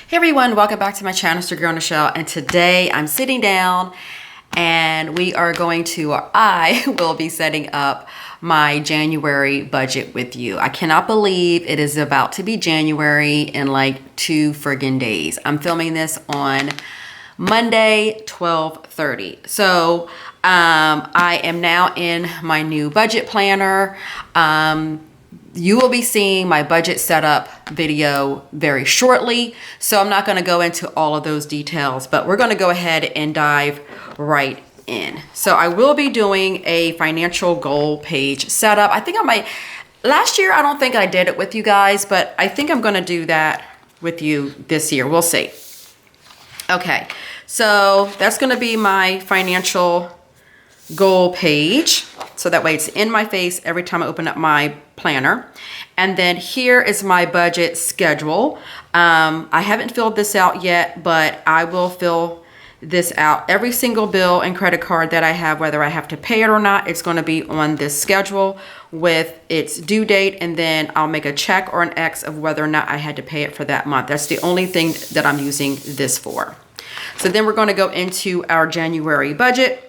Hey everyone, welcome back to my channel, it's your girl Michelle, and today I'm sitting down and I will be setting up my January budget with you. I cannot believe it is about to be January in like 2 friggin' days. I'm filming this on Monday, 12:30. So I am now in my new budget planner. You will be seeing my budget setup video very shortly, so I'm not going to go into all of those details, but we're going to go ahead and dive right in. So I will be doing a financial goal page setup. I think I might, last year I don't think I did it with you guys, but I think I'm going to do that with you this year. We'll see. Okay, so that's going to be my financial goal page. So that way it's in my face every time I open up my planner. And then here is my budget schedule. I haven't filled this out yet, but I will fill this out. Every single bill and credit card that I have, whether I have to pay it or not, it's going to be on this schedule with its due date, and then I'll make a check or an X of whether or not I had to pay it for that month. That's the only thing that I'm using this for. So then we're going to go into our January budget.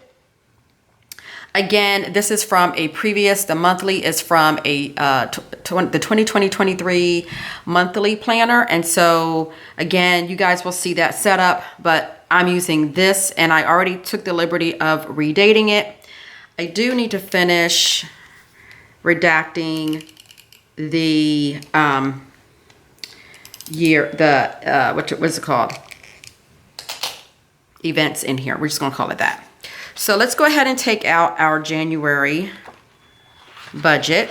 Again, this is from a previous, the monthly is from the 2020-23 monthly planner. And so again, you guys will see that setup, but I'm using this and I already took the liberty of redating it. I do need to finish redacting the what's it called? Events in here. We're just gonna call it that. So let's go ahead and take out our January budget.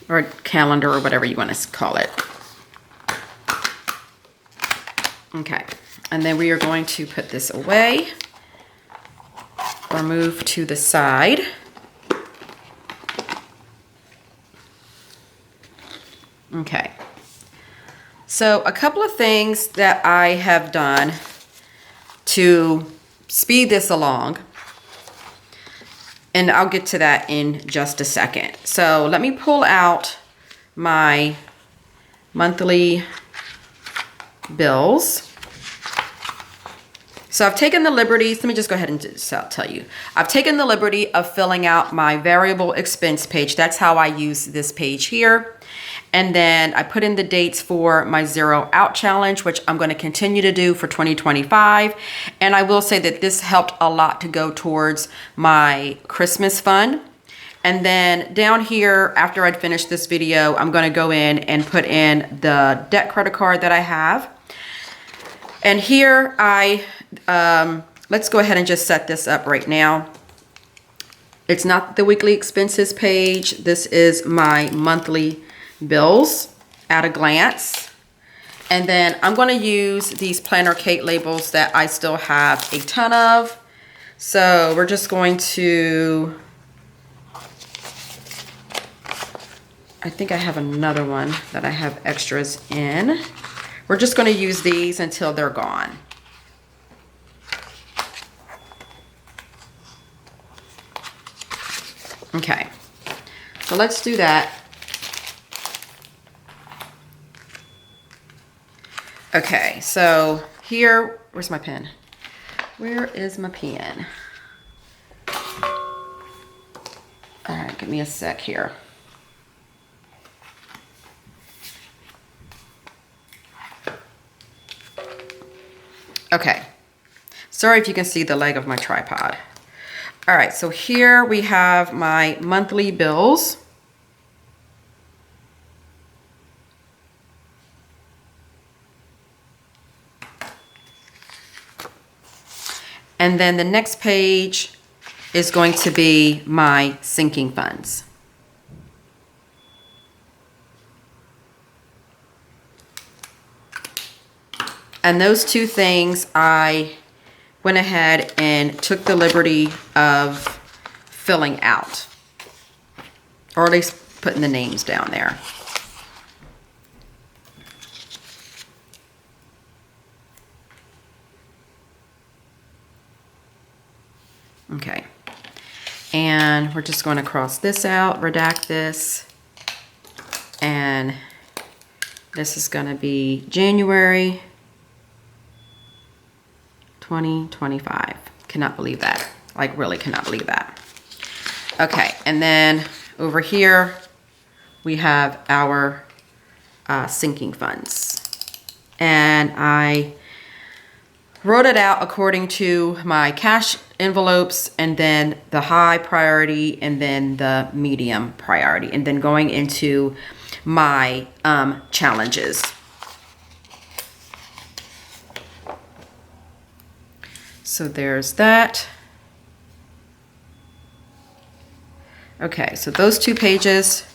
Or calendar or whatever you want to call it. Okay, and then we are going to put this away or move to the side. Okay. So a couple of things that I have done to speed this along, and I'll get to that in just a second. So let me pull out my monthly bills. So I've taken the liberty, let me just go ahead and tell you. I've taken the liberty of filling out my variable expense page. That's how I use this page here. And then I put in the dates for my Zero Out Challenge, which I'm going to continue to do for 2025. And I will say that this helped a lot to go towards my Christmas fund. And then down here, after I'd finished this video, I'm going to go in and put in the debt credit card that I have. And here let's go ahead and just set this up right now. It's not the weekly expenses page. This is my monthly bills at a glance. And then I'm going to use these PlannerKate labels that I still have a ton of. So we're just going to, I think I have another one that I have extras in. We're just going to use these until they're gone. Okay, so let's do that. Okay, so here, where's my pen? Where is my pen? All right, give me a sec here. Okay, sorry if you can see the leg of my tripod. All right, so here we have my monthly bills. And then the next page is going to be my sinking funds. And those two things I went ahead and took the liberty of filling out, or at least putting the names down there. Okay. And we're just going to cross this out, redact this. And this is going to be January 2025. Cannot believe that. Like, really cannot believe that. Okay, and then over here, we have our sinking funds. And I wrote it out according to my cash envelopes, and then the high priority, and then the medium priority, and then going into my challenges. So there's that. Okay, so those 2 pages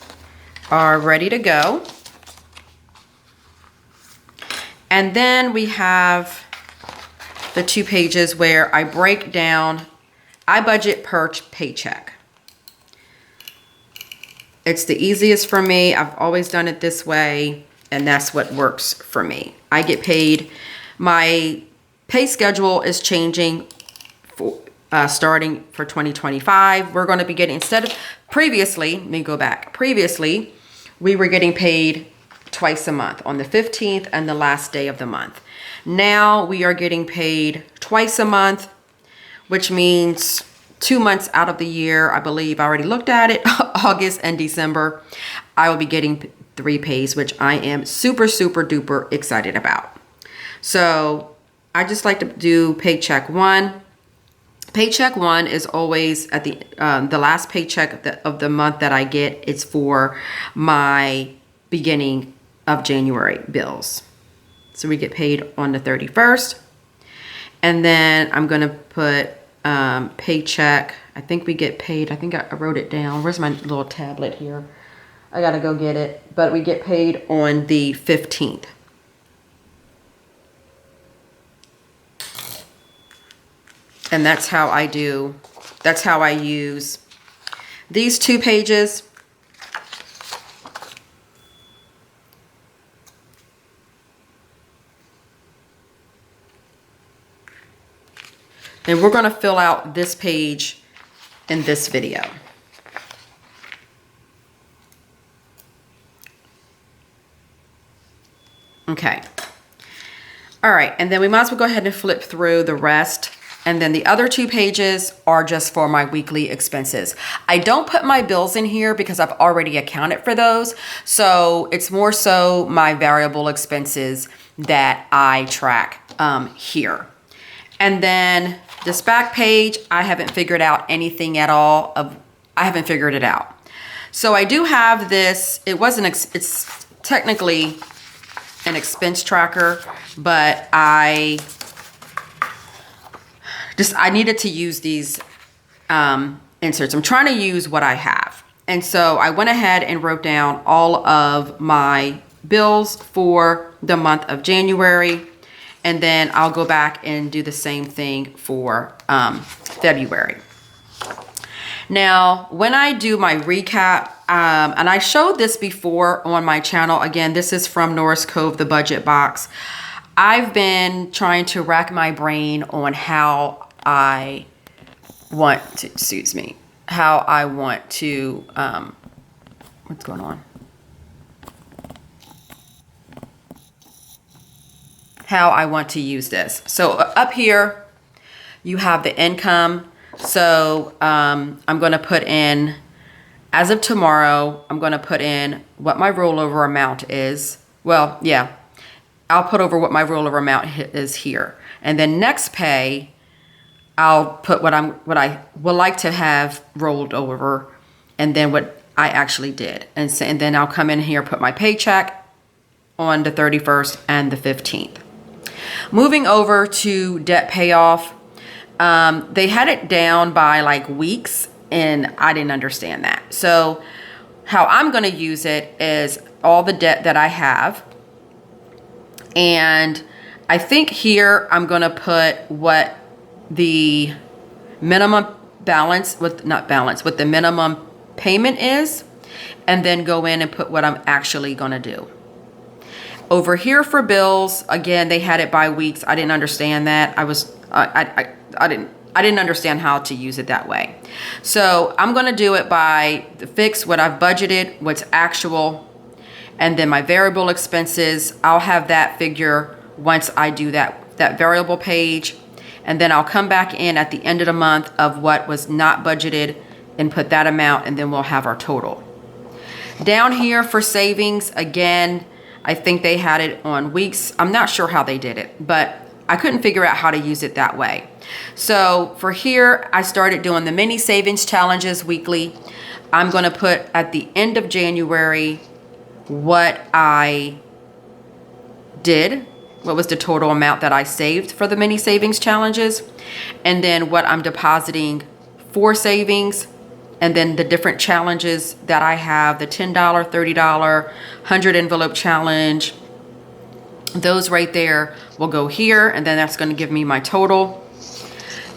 are ready to go. And then we have the 2 pages where I break down, I budget per paycheck. It's the easiest for me. I've always done it this way, and that's what works for me. I get paid. My pay schedule is changing for starting for 2025. We're going to be getting, instead of previously, let me go back. Previously, we were getting paid twice a month, on the 15th and the last day of the month. Now we are getting paid twice a month, which means 2 months out of the year, I believe I already looked at it, August and December, I will be getting 3 pays, which I am super, super duper excited about. So I just like to do paycheck 1. Paycheck 1 is always at the last paycheck of the month that I get. It's for my beginning of January bills. So we get paid on the 31st. And then I'm going to put paycheck. I think we get paid. I think I wrote it down. Where's my little tablet here? I got to go get it. But we get paid on the 15th. And that's how I do, that's how I use these 2 pages. And we're going to fill out this page in this video. Okay. All right. And then we might as well go ahead and flip through the rest. And then the other 2 pages are just for my weekly expenses. I don't put my bills in here because I've already accounted for those. So it's more so my variable expenses that I track here. And then this back page, I haven't figured out anything at all. I haven't figured it out. So I do have this. It's technically an expense tracker, but I needed to use these inserts. I'm trying to use what I have. And so I went ahead and wrote down all of my bills for the month of January. And then I'll go back and do the same thing for February. Now, when I do my recap, and I showed this before on my channel, again, this is from Norris Cove, the budget box. I've been trying to rack my brain on how I want to, what's going on? How I want to use this. So up here, you have the income. So I'm going to put in, as of tomorrow, I'm going to put in what my rollover amount is. Well, yeah, I'll put over what my rollover amount is here. And then next pay, I'll put what I would like to have rolled over, and then what I actually did. And then I'll come in here, put my paycheck on the 31st and the 15th. Moving over to debt payoff, they had it down by like weeks, and I didn't understand that. So how I'm going to use it is all the debt that I have. And I think here I'm going to put what the minimum balance, what the minimum payment is, and then go in and put what I'm actually going to do. Over here for bills, again, they had it by weeks. I didn't understand that. I I didn't understand how to use it that way. So I'm gonna do it by fix what I've budgeted, what's actual, and then my variable expenses. I'll have that figure once I do that variable page. And then I'll come back in at the end of the month of what was not budgeted and put that amount, and then we'll have our total. Down here for savings, again, I think they had it on weeks. I'm not sure how they did it, but I couldn't figure out how to use it that way. So for here, I started doing the mini savings challenges weekly. I'm gonna put at the end of January what I did, what was the total amount that I saved for the mini savings challenges, and then what I'm depositing for savings, and then the different challenges that I have, the $10, $30, 100 envelope challenge. Those right there will go here, and then that's gonna give me my total.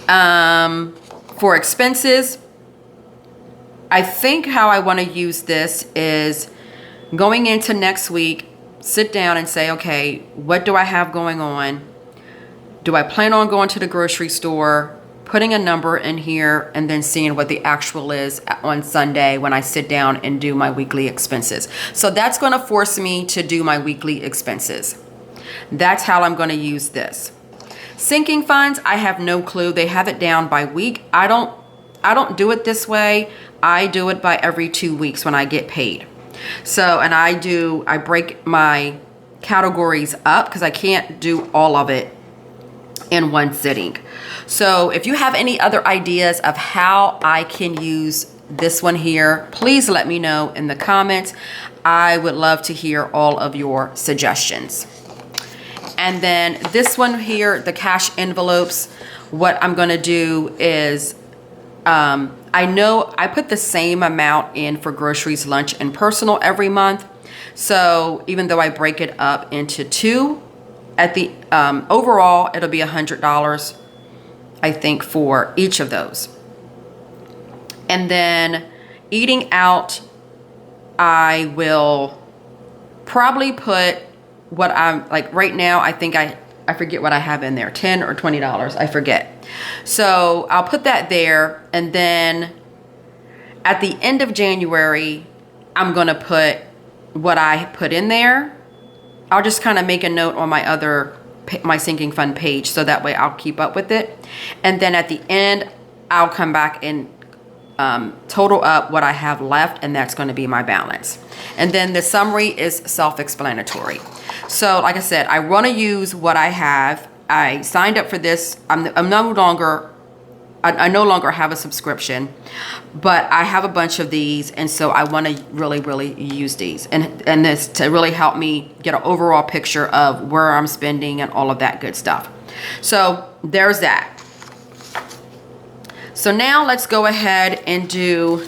For expenses, I think how I wanna use this is going into next week, sit down and say, okay, what do I have going on? Do I plan on going to the grocery store, putting a number in here, and then seeing what the actual is on Sunday when I sit down and do my weekly expenses. So that's gonna force me to do my weekly expenses. That's how I'm gonna use this. Sinking funds, I have no clue. They have it down by week. I don't do it this way. I do it by every 2 weeks when I get paid. So, and I break my categories up because I can't do all of it in one sitting. So if you have any other ideas of how I can use this one here, please let me know in the comments. I would love to hear all of your suggestions. And then this one here, the cash envelopes, what I'm gonna do is, I know I put the same amount in for groceries, lunch, and personal every month. So even though I break it up into two, at the overall, it'll be $100, I think, for each of those. And then eating out, I will probably put what I'm like right now. I think I forget what I have in there, $10 or $20, I forget. So I'll put that there, and then at the end of January, I'm gonna put what I put in there. I'll just kind of make a note on my sinking fund page, so that way I'll keep up with it. And then at the end, I'll come back and total up what I have left, and that's going to be my balance. And then the summary is self-explanatory. So like I said, I want to use what I have. I signed up for this. I no longer have a subscription, but I have a bunch of these, and so I want to really use these and this to really help me get an overall picture of where I'm spending and all of that good stuff. So there's that. So now let's go ahead and do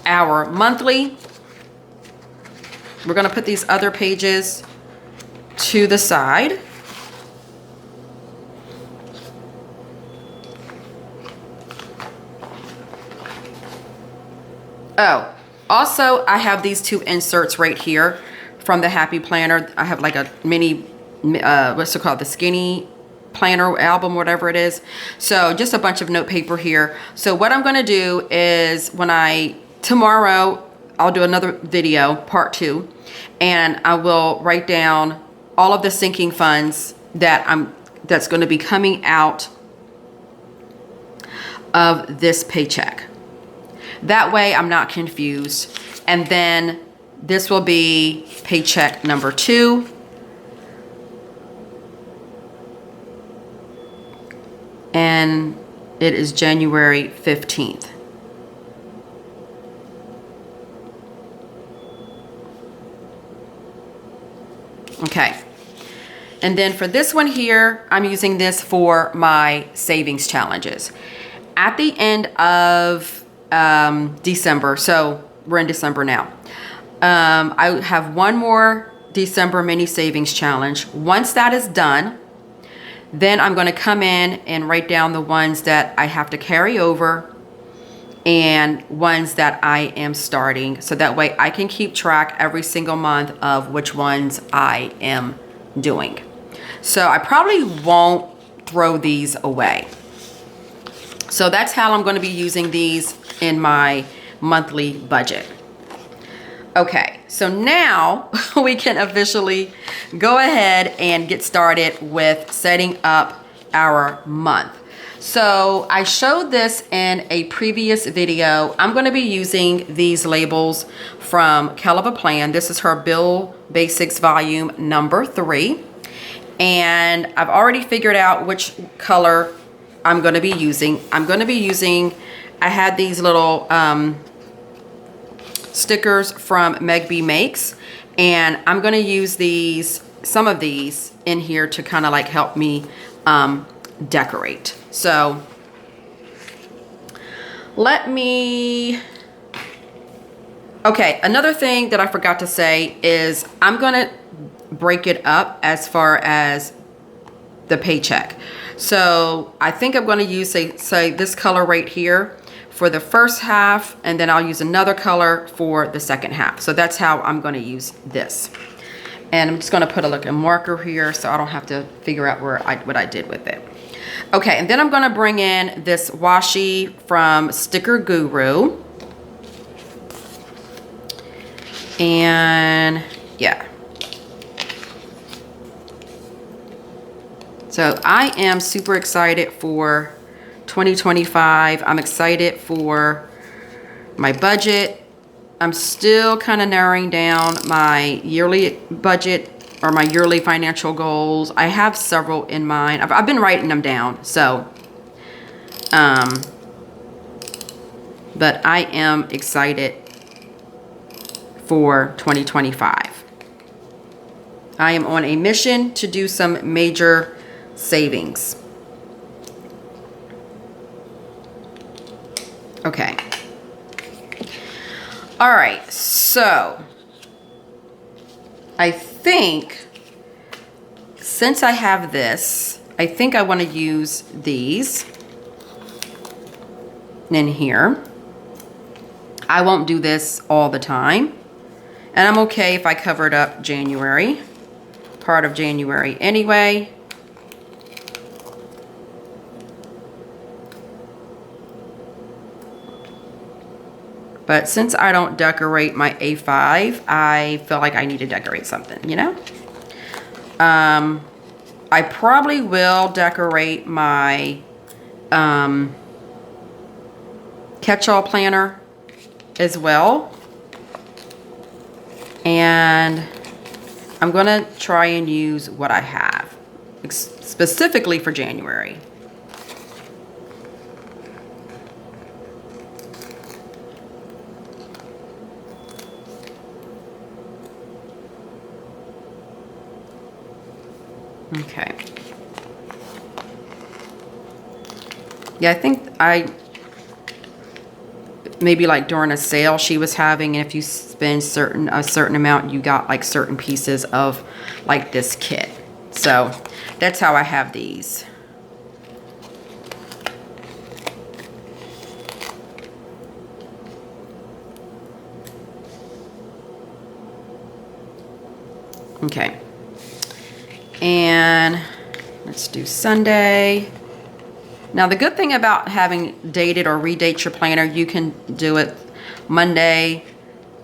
our monthly. We're going to put these other pages to the side. Oh, also I have these two inserts right here from the Happy Planner. I have like a mini, what's it called? The skinny planner album, whatever it is. So just a bunch of note paper here. So what I'm gonna do is tomorrow, I'll do another video, part 2, and I will write down all of the sinking funds that's gonna be coming out of this paycheck. That way I'm not confused. And then this will be paycheck number 2. And it is January 15th. Okay. And then for this one here, I'm using this for my savings challenges. At the end of December, so we're in December now, I have one more December mini savings challenge. Once that is done, then I'm going to come in and write down the ones that I have to carry over and ones that I am starting, so that way I can keep track every single month of which ones I am doing. So I probably won't throw these away. So that's how I'm going to be using these in my monthly budget. Okay, so now we can officially go ahead and get started with setting up our month. So I showed this in a previous video. I'm going to be using these labels from Kell of Plan. This is her Bill Basics volume number 3. And I've already figured out which color I'm going to be using. I had these little stickers from MegBMakes, and I'm going to use some of these in here to kind of like help me decorate. So okay, another thing that I forgot to say is I'm going to break it up as far as the paycheck. So I think I'm going to use say this color right here for the first half, and then I'll use another color for the second half. So that's how I'm going to use this. And I'm just going to put a marker here so I don't have to figure out what I did with it. Okay, and then I'm going to bring in this washi from Sticker Guru. And yeah. So I am super excited for 2025. I'm excited for my budget. I'm still kind of narrowing down my yearly budget or my yearly financial goals. I have several in mind. I've been writing them down. So, but I am excited for 2025. I am on a mission to do some major savings. Okay. All right. So I think since I have this, I think I want to use these in here. I won't do this all the time. And I'm okay if I covered up January, part of January anyway. But since I don't decorate my A5, I feel like I need to decorate something, you know? I probably will decorate my catch-all planner as well. And I'm gonna try and use what I have, specifically for January. Okay. Yeah, I think maybe like during a sale she was having, and if you spend a certain amount, you got like certain pieces of like this kit. So that's how I have these. Okay. And let's do Sunday. Now the good thing about having dated or redate your planner, you can do it Monday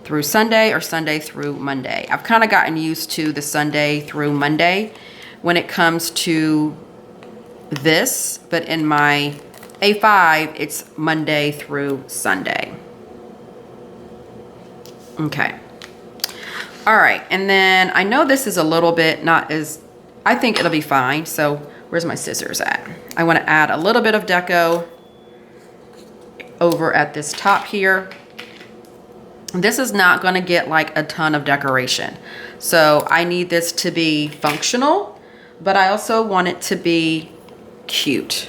through Sunday or Sunday through Monday. I've kind of gotten used to the Sunday through Monday when it comes to this, but in my A5, it's Monday through Sunday. Okay. All right, and then I know this is a little bit not as, I think it'll be fine. So where's my scissors at? I want to add a little bit of deco over at this top here. This is not going to get like a ton of decoration. So I need this to be functional, but I also want it to be cute.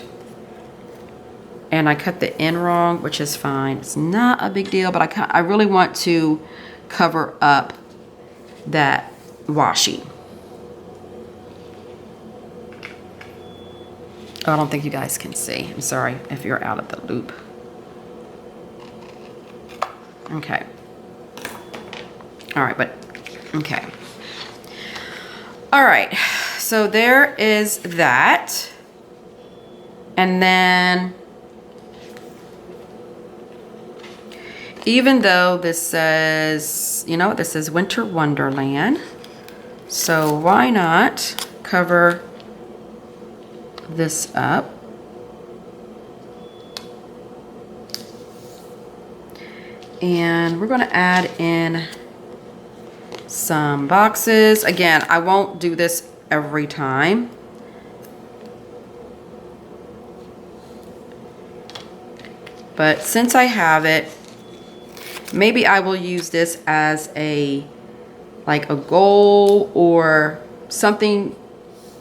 And I cut the end wrong, which is fine. It's not a big deal, but I really want to cover up that washi. Oh, I don't think you guys can see. I'm sorry if you're out of the loop. Okay. All right, but okay. All right, so there is that. And then even though this says, you know, this says Winter Wonderland. So why not cover this up? And we're going to add in some boxes. Again, I won't do this every time. But since I have it, maybe I will use this as a like a goal or something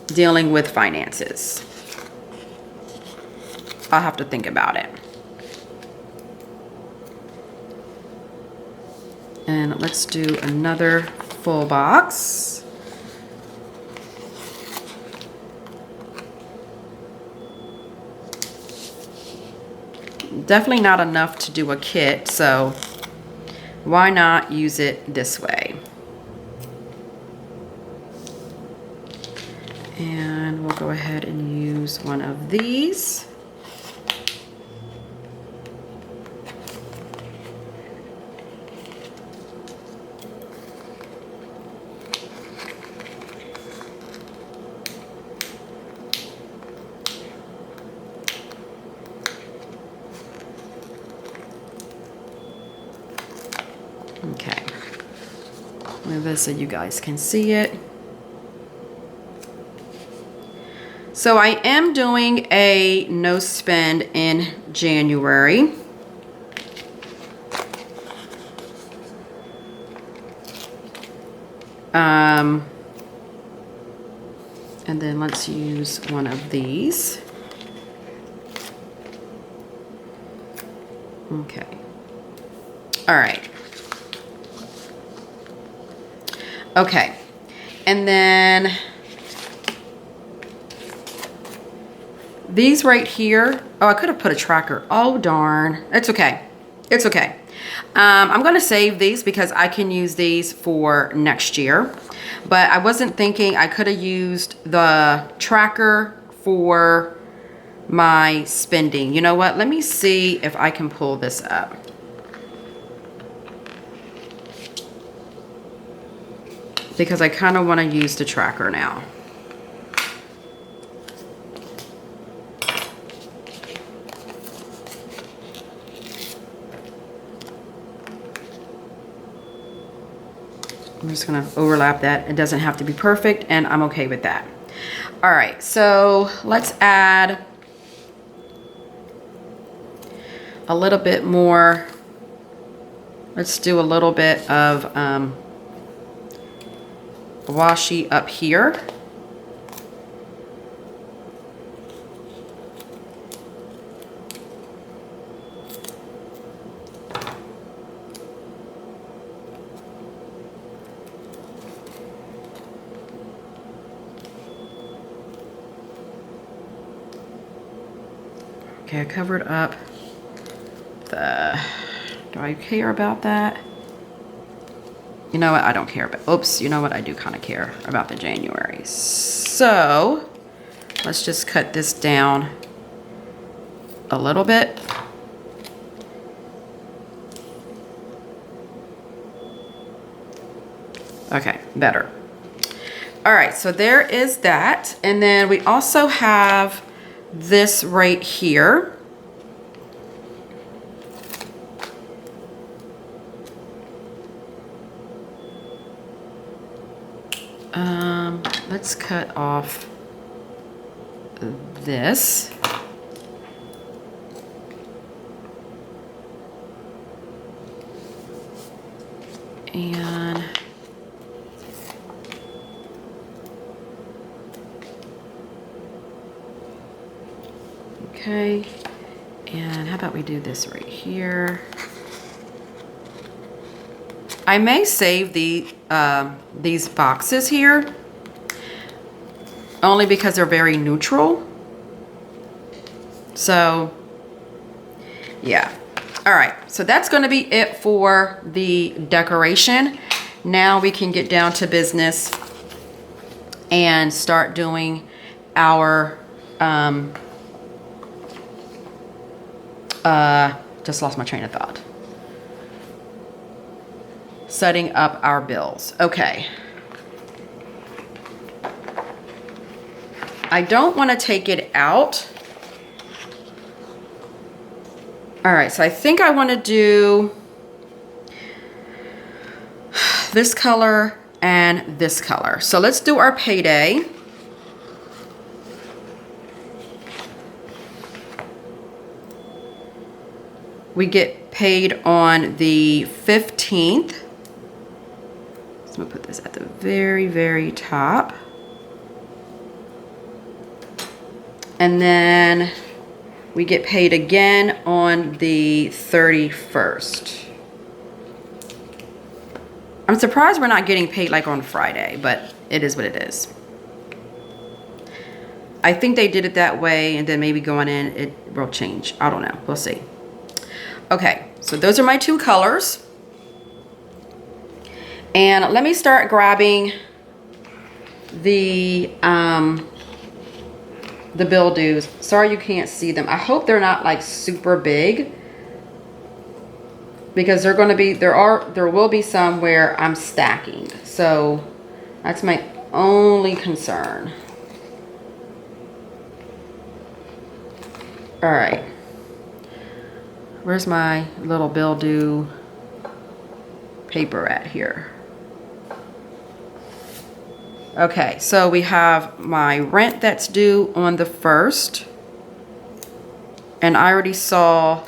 dealing with finances. I'll have to think about it. And let's do another full box. Definitely not enough to do a kit, so why not use it this way? And we'll go ahead and use one of these. Okay, move this so you guys can see it. So I am doing a no spend in January. And then let's use one of these. Okay. All right. Okay. And then these right here. Oh, I could have put a tracker. Oh, darn. It's okay. It's okay. I'm going to save these because I can use these for next year. But I wasn't thinking I could have used the tracker for my spending. You know what? Let me see if I can pull this up. Because I kind of want to use the tracker now. I'm just going to overlap that. It doesn't have to be perfect, and I'm okay with that. All right, so let's add a little bit more. Let's do a little bit of washi up here. Okay, I covered up the, do I care about that? You know what, I don't care about, oops, you know what, I do kind of care about the January. So, let's just cut this down a little bit. Okay, better. All right, so there is that. And then we also have this right here. Let's cut off this. And okay, and how about we do this right here? I may save these boxes here only because they're very neutral. So yeah. All right, so that's going to be it for the decoration. Now we can get down to business and start doing our just lost my train of thought. setting up our bills. Okay. I don't want to take it out. All right, so I think I want to do this color and this color. So let's do our payday. We get paid on the 15th. So I'm gonna put this at the very, very top. And then we get paid again on the 31st. I'm surprised we're not getting paid like on Friday, but it is what it is. I think they did it that way, and then maybe going in, it will change. I don't know, we'll see. Okay, so those are my two colors. And let me start grabbing the bill dues. Sorry you can't see them. I hope they're not like super big, because they're going to be, there will be some where I'm stacking. So that's my only concern. All right. Where's my little bill due paper at here? Okay, so we have my rent that's due on the 1st. And I already saw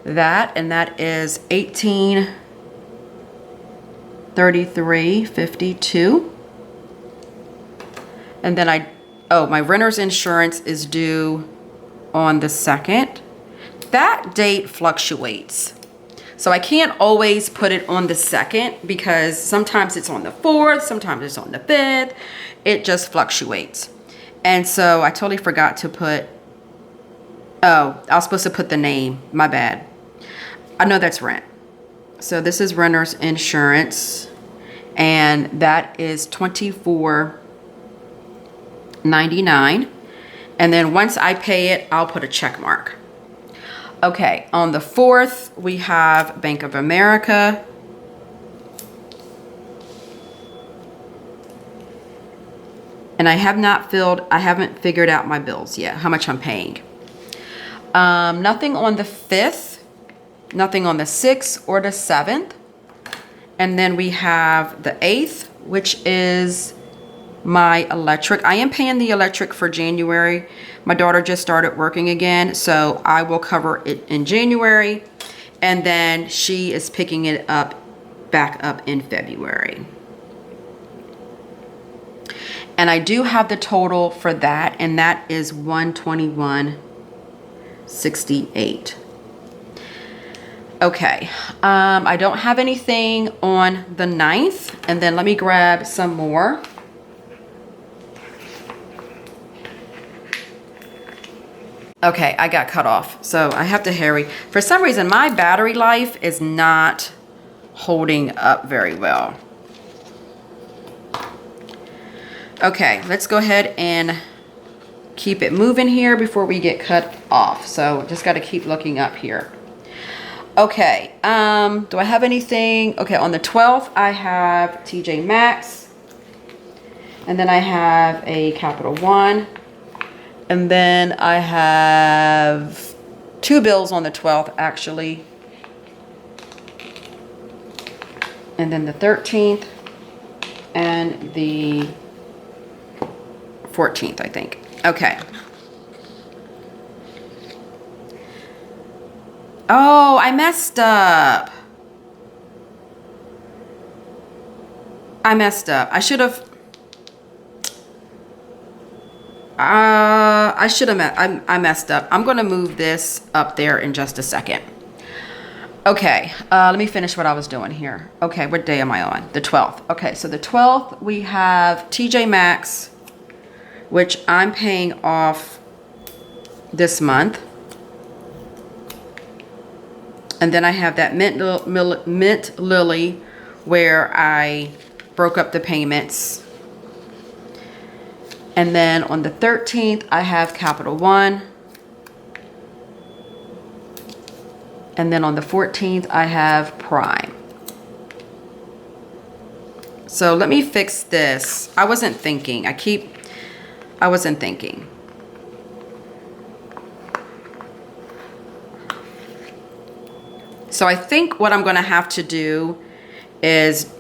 that, and that is $1833.52. And then my renter's insurance is due on the 2nd. That date fluctuates. So I can't always put it on the 2nd, because sometimes it's on the 4th, sometimes it's on the 5th. It just fluctuates. And so I totally forgot to put, oh, I was supposed to put the name, my bad. I know that's rent. So this is renter's insurance, and that is $24.99. And then once I pay it, I'll put a check mark. Okay, on the 4th, we have Bank of America. And I haven't figured out my bills yet, how much I'm paying. Nothing on the 5th, nothing on the 6th or the 7th. And then we have the 8th, which is my electric. I am paying the electric for January. My daughter just started working again, so I will cover it in January, and then she is picking it up back up in February. And I do have the total for that, and that is $121.68. Okay, I don't have anything on the 9th, and then let me grab some more. Okay, I got cut off, so I have to hurry. For some reason, my battery life is not holding up very well. Okay, let's go ahead and keep it moving here before we get cut off. So just got to keep looking up here. Okay, do I have anything? Okay, on the 12th, I have TJ Maxx. And then I have a Capital One. And then I have two bills on the 12th, actually. And then the 13th and the 14th, I think. Okay. Oh, I messed up. I messed up. I should have... I messed up. I'm going to move this up there in just a second. Okay, let me finish what I was doing here. Okay, what day am I on? The 12th. Okay, so the 12th, we have TJ Maxx, which I'm paying off this month. And then I have that Mint Lily, where I broke up the payments. And then on the 13th, I have Capital One. And then on the 14th, I have Prime. So let me fix this. I wasn't thinking. I wasn't thinking. So I think what I'm gonna have to do is,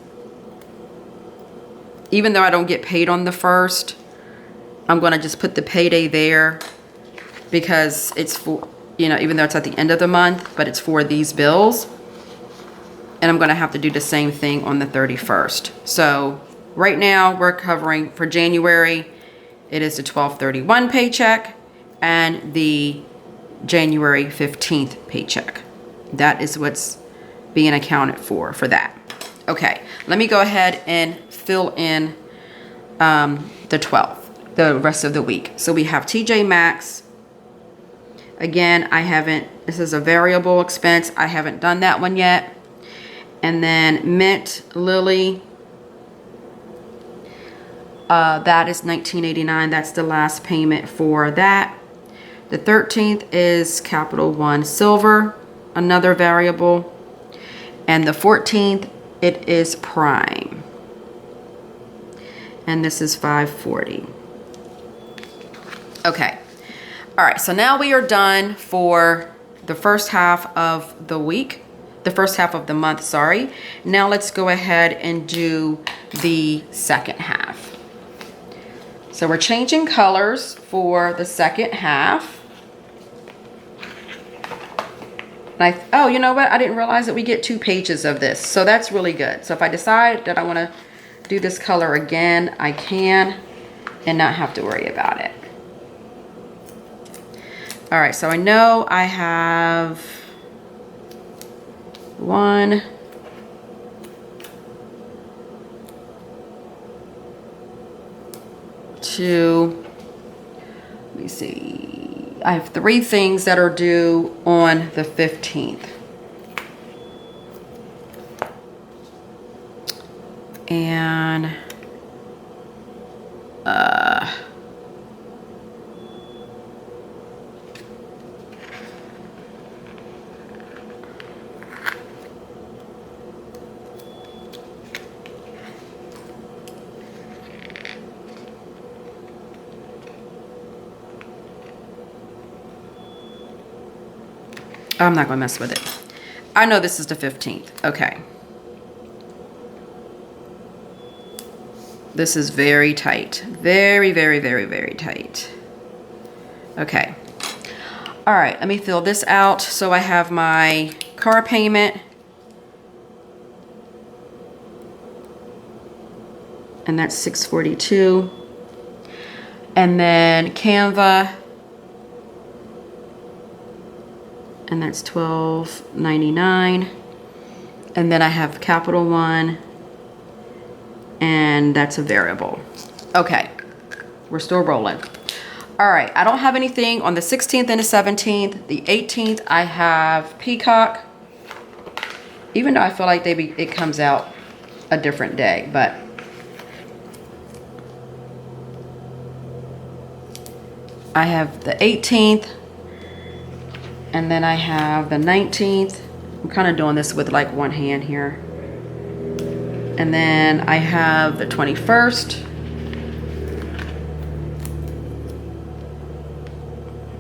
even though I don't get paid on the 1st, I'm gonna just put the payday there because it's for, you know, even though it's at the end of the month, but it's for these bills. And I'm gonna have to do the same thing on the 31st. So right now we're covering for January, it is the 12/31 paycheck and the January 15th paycheck. That is what's being accounted for that. Okay, let me go ahead and fill in the 12th, the rest of the week. So we have TJ Maxx. Again, this is a variable expense. I haven't done that one yet. And then Mint Lily, that is $19.89. That's the last payment for that. The 13th is Capital One Silver, another variable. And the 14th, it is Prime. And this is $5.40. Okay. All right, so now we are done for the first half of the week. The first half of the month, sorry. Now let's go ahead and do the second half. So we're changing colors for the second half. And oh, you know what? I didn't realize that we get 2 pages of this. So that's really good. So if I decide that I want to do this color again, I can and not have to worry about it. All right, so I know I have 1, 2, let me see. I have 3 things that are due on the 15th. And I'm not gonna mess with it. I know this is the 15th. Okay. This is very tight. Very, very, very, very tight. Okay. All right, let me fill this out. So I have my car payment. And that's $642. And then Canva. And that's $12.99. And then I have Capital One, and that's a variable. Okay, we're still rolling. All right, I don't have anything on the 16th and the 17th. The 18th, I have Peacock. Even though I feel like it comes out a different day, but I have the 18th. And then I have the 19th. I'm kind of doing this with like one hand here. And then I have the 21st.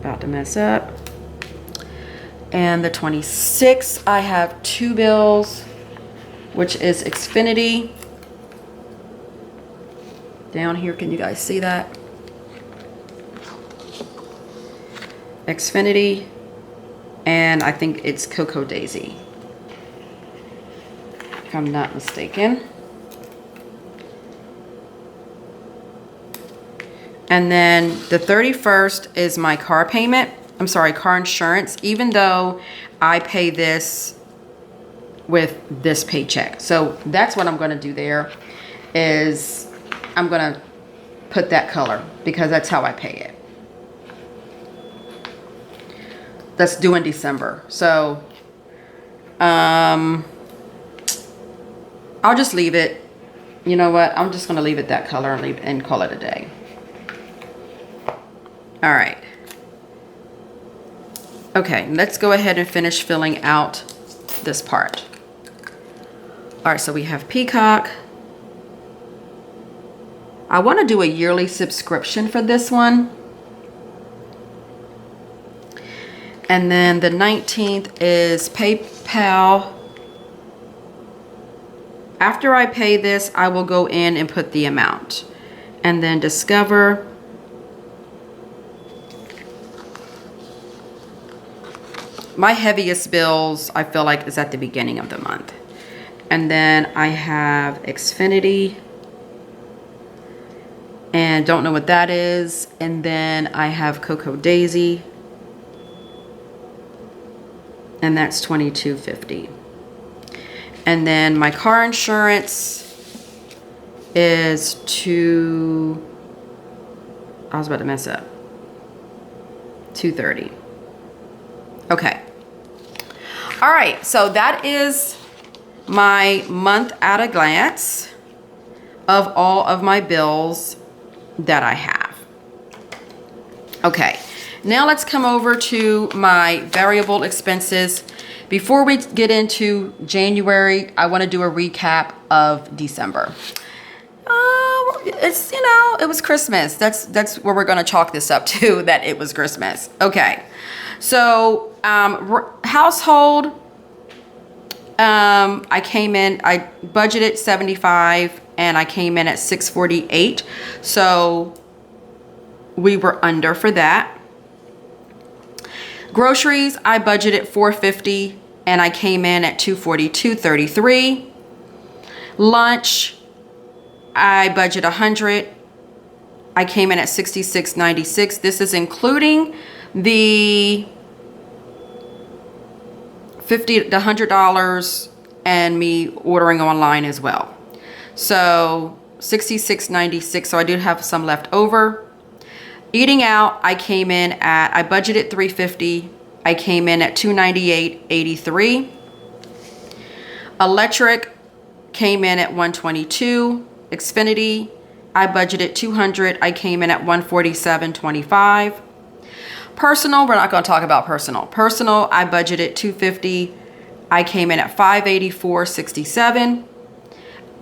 About to mess up. And the 26th, I have 2 bills, which is Xfinity. Down here, can you guys see that? Xfinity. And I think it's Cocoa Daisy, if I'm not mistaken. And then the 31st is my car payment. I'm sorry, car insurance, even though I pay this with this paycheck. So that's what I'm gonna do there, is I'm gonna put that color because that's how I pay it. That's due in December. So I'll just leave it. You know what? I'm just going to leave it that color and call it a day. All right. Okay, let's go ahead and finish filling out this part. All right, so we have Peacock. I want to do a yearly subscription for this one. And then the 19th is PayPal. After I pay this, I will go in and put the amount. And then Discover. My heaviest bills, I feel like, is at the beginning of the month. And then I have Xfinity. And don't know what that is. And then I have Cocoa Daisy. And that's $22.50. And then my car insurance is I was about to mess up. $230. Okay. All right, so that is my month at a glance of all of my bills that I have. Okay, now let's come over to my variable expenses. Before we get into January, I want to do a recap of December. It's, you know, it was Christmas. That's where we're going to chalk this up to, that it was Christmas. Okay, so household, I budgeted 75 and I came in at 648. So we were under for that. Groceries, I budgeted 450 and I came in at 242.33. Lunch, I budgeted 100. I came in at 66.96. This is including the $100 and me ordering online as well. So 66.96. So I do have some left over. Eating out, I budgeted 350. I came in at 298.83. Electric came in at 122. Xfinity, I budgeted 200. I came in at 147.25. Personal, we're not going to talk about personal. Personal, I budgeted 250. I came in at 584.67.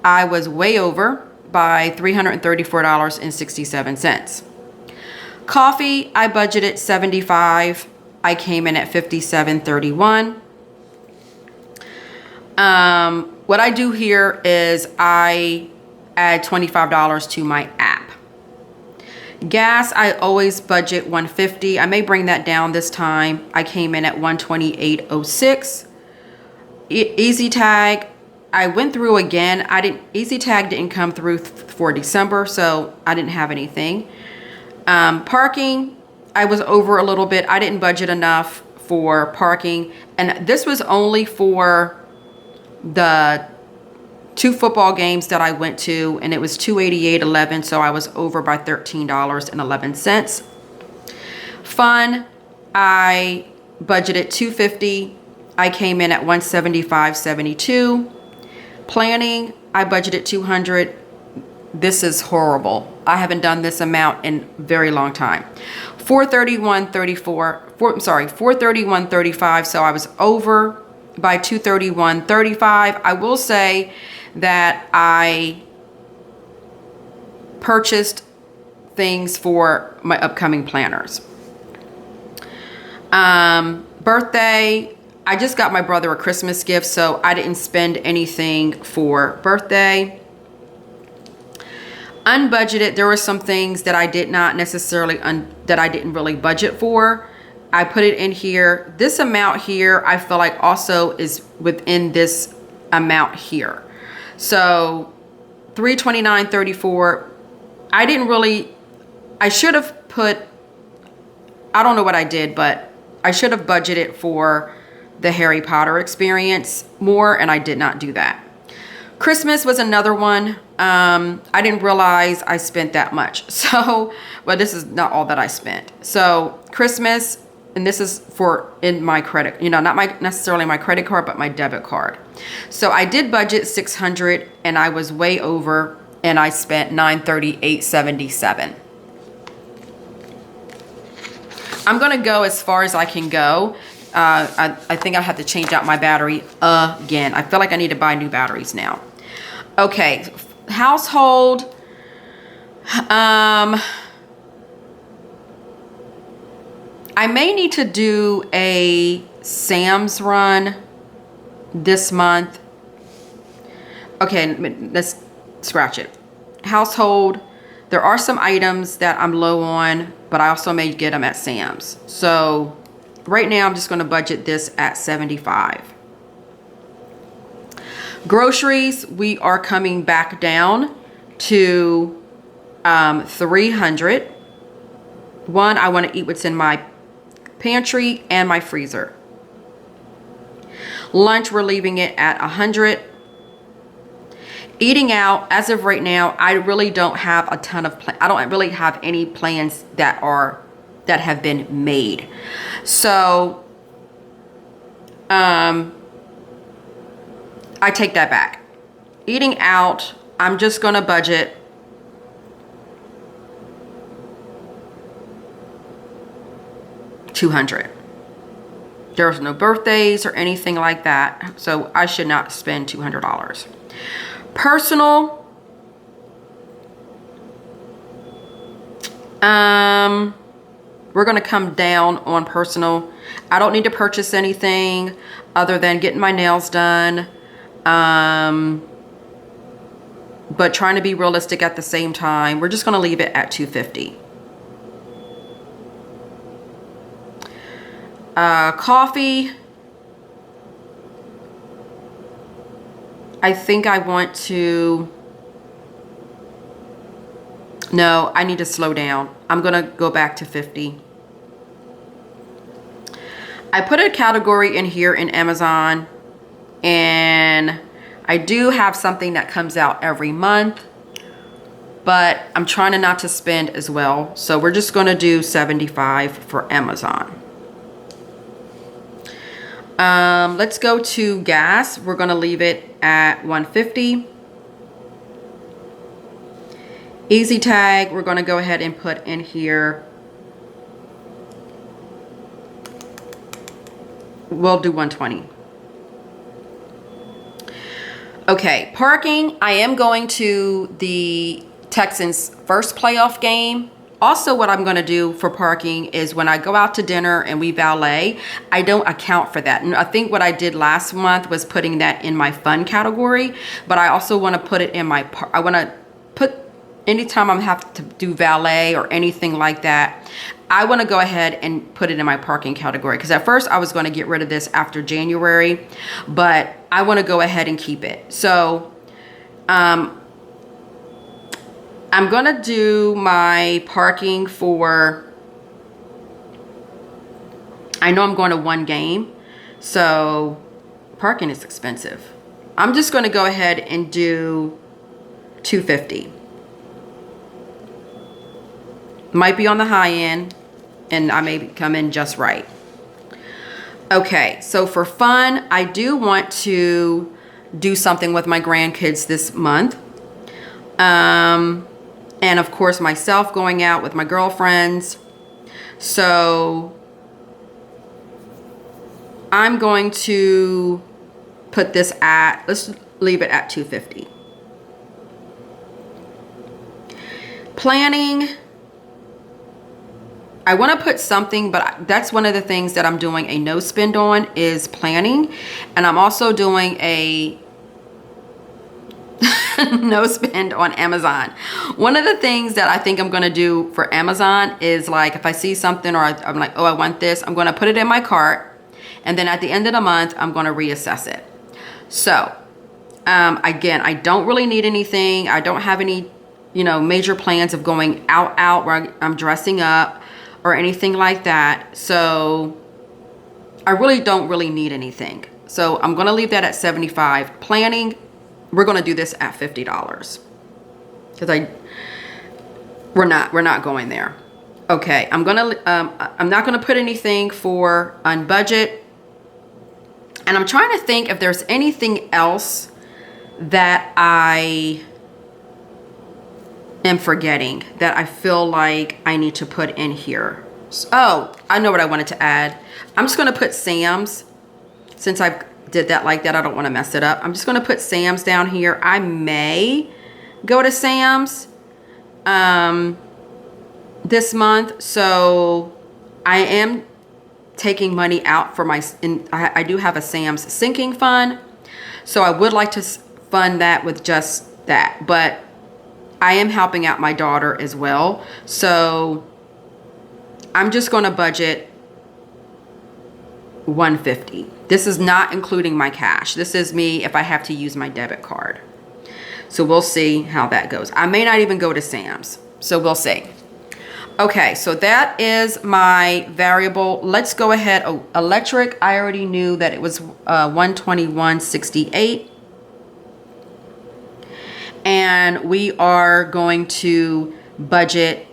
I was way over by $334.67. Coffee, I budgeted 75. I came in at 57.31. What I do here is I add $25 to my app. Gas, I always budget 150. I may bring that down this time. I came in at 128.06. Easy Tag, I went through again. Easy Tag didn't come through for December, so I didn't have anything. Parking, I was over a little bit. I didn't budget enough for parking, and this was only for the 2 football games that I went to, and it was $288.11, so I was over by $13.11. Fun, I budgeted $250. I came in at $175.72. Planning, I budgeted $200. This is horrible. I haven't done this amount in a very long time. $431.35, so I was over by $231.35. I will say that I purchased things for my upcoming planners. Birthday, I just got my brother a Christmas gift, so I didn't spend anything for birthday. Unbudgeted, there were some things that I did not necessarily, that I didn't really budget for. I put it in here. This amount here, I feel like also is within this amount here. So $329.34. I should have put, I don't know what I did, but I should have budgeted for the Harry Potter experience more, and I did not do that. Christmas was another one. I didn't realize I spent that much. So, well, this is not all that I spent. So Christmas, and this is in my credit, not necessarily my credit card, but my debit card. So I did budget $600 and I was way over, and I spent $938.77. I'm gonna go as far as I can go. I think I have to change out my battery again. I feel like I need to buy new batteries now. Okay, household. I may need to do a Sam's run this month. Okay, let's scratch it. Household, there are some items that I'm low on, but I also may get them at Sam's. So right now I'm just going to budget this at 75. Groceries, we are coming back down to 300. One, I want to eat what's in my pantry and my freezer. Lunch, we're leaving it at 100. Eating out, as of right now, I really don't have a ton of I don't really have any plans that have been made. So I take that back. Eating out, I'm just gonna budget $200. There's no birthdays or anything like that, so I should not spend $200. Personal, we're gonna come down on personal. I don't need to purchase anything other than getting my nails done, but trying to be realistic at the same time. We're just gonna leave it at $250. Coffee, I think I want to, no, I need to slow down. I'm gonna go back to 50. I put a category in here in Amazon, and I do have something that comes out every month, but I'm trying to not to spend as well. So we're just gonna do 75 for Amazon. Let's go to gas. We're gonna leave it at 150. Easy tag, we're gonna go ahead and put in here, we'll do 120. Okay, parking, I am going to the Texans' first playoff game. Also, what I'm gonna do for parking is when I go out to dinner and we valet, I don't account for that. And I think what I did last month was putting that in my fun category, but I also wanna put it in my, I wanna put, anytime I have to do valet or anything like that, I wanna go ahead and put it in my parking category. Because at first I was gonna get rid of this after January, but I wanna go ahead and keep it. So, I'm gonna do my parking for, I know I'm going to one game, so parking is expensive. I'm just gonna go ahead and do 250. Might be on the high end, and I may come in just right. Okay, so for fun, I do want to do something with my grandkids this month. And of course myself going out with my girlfriends. So I'm going to put this at, let's leave it at 250. Planning, I want to put something, but that's one of the things that I'm doing a no spend on is planning. And I'm also doing a no spend on Amazon. One of the things that I think I'm gonna do for Amazon is, like, if I see something or I'm like, oh, I want this, I'm gonna put it in my cart, and then at the end of the month I'm gonna reassess it. So again, I don't really need anything. I don't have any, you know, major plans of going out where I'm dressing up or anything like that. So I really don't really need anything. So I'm gonna leave that at 75. Planning, we're gonna do this at $50 because we're not going there. Okay, I'm not gonna put anything for on budget, and I'm trying to think if there's anything else that I am forgetting that I feel like I need to put in here. Oh, I know what I wanted to add. I'm just gonna put Sam's, since I've did that like that, I don't want to mess it up. I'm just going to put Sam's down here. I may go to Sam's this month, so I am taking money out for my, I do have a Sam's sinking fund, so I would like to fund that with just that, but I am helping out my daughter as well, so I'm just going to budget $150. This is not including my cash. This is me if I have to use my debit card. So we'll see how that goes. I may not even go to Sam's, so we'll see. Okay, so that is my variable. Let's go ahead. Oh, electric, I already knew that it was $121.68. And we are going to budget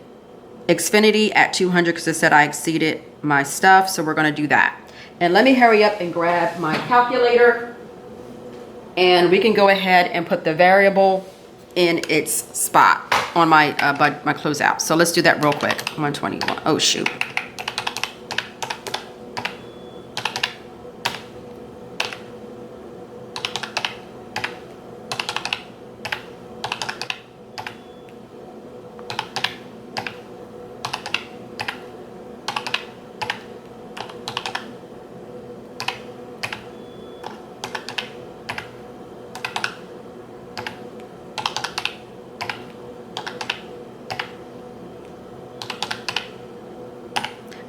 Xfinity at $200 because I said I exceeded my stuff, so we're going to do that. And let me hurry up and grab my calculator, and we can go ahead and put the variable in its spot on my my closeout. So let's do that real quick. 121. Oh shoot.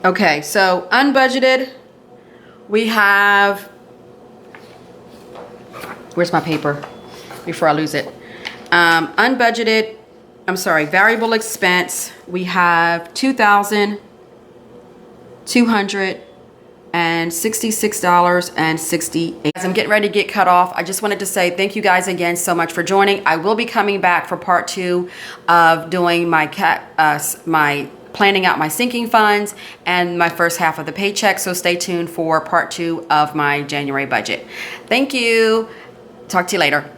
Okay, so unbudgeted, we have, where's my paper before I lose it? Unbudgeted, I'm sorry, variable expense, we have $2,266.68. As I'm getting ready to get cut off, I just wanted to say thank you guys again so much for joining. I will be coming back for part 2 of doing my planning out my sinking funds and my first half of the paycheck. So stay tuned for part 2 of my January budget. Thank you. Talk to you later.